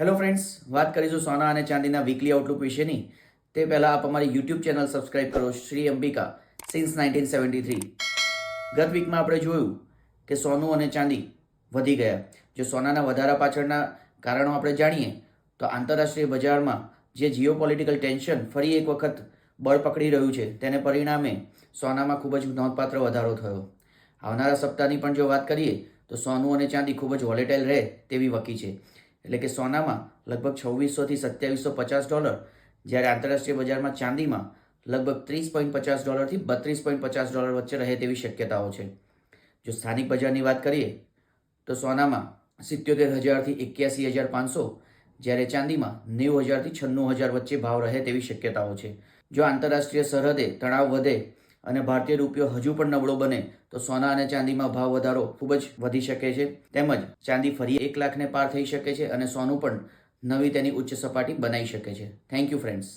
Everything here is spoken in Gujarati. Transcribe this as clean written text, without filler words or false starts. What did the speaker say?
હેલો ફ્રેન્ડ્સ, વાત કરીશું સોના અને ચાંદીના વીકલી આઉટલુક વિશેની. તે પહેલાં આપ અમારી યુટ્યુબ ચેનલ સબસ્ક્રાઇબ કરો, શ્રી અંબિકા સિન્સ 1973. ગત વીકમાં આપણે જોયું કે સોનું અને ચાંદી વધી ગયા. જો સોનાના વધારા પાછળના કારણો આપણે જાણીએ તો આંતરરાષ્ટ્રીય બજારમાં જે જીઓપોલિટિકલ ટેન્શન ફરી એક વખત બળ પકડી રહ્યું છે, તેને પરિણામે સોનામાં ખૂબ જ નોંધપાત્ર વધારો થયો. આવનારા સપ્તાહની પણ જો વાત કરીએ તો સોનું અને ચાંદી ખૂબ જ વોલેટાઇલ રહે તેવી વકી છે. એટલે કે સોનામાં લગભગ $2600 થી $2750, જ્યારે આંતરરાષ્ટ્રીય બજારમાં ચાંદીમાં લગભગ $30.50 થી $32.50 વચ્ચે રહે તેવી શક્યતાઓ છે. જો સ્થાનિક બજારની વાત કરીએ તો સોનામાં 77,000 થી 81,500, જ્યારે ચાંદીમાં 90,000 થી 96,000 વચ્ચે ભાવ રહે તેવી શક્યતાઓ છે. જો આંતરરાષ્ટ્રીય સરહદે તણાવ વધે અને ભારતીય રૂપિયો હજુ પણ નબળો બને તો સોના અને ચાંદીમાં ભાવ વધારો ખૂબ જ વધી શકે છે. તેમજ ચાંદી ફરી 1 લાખને પાર થઈ શકે છે અને સોનું પણ નવી તેની ઉચ્ચ સપાટી બનાવી શકે છે. Thank you friends.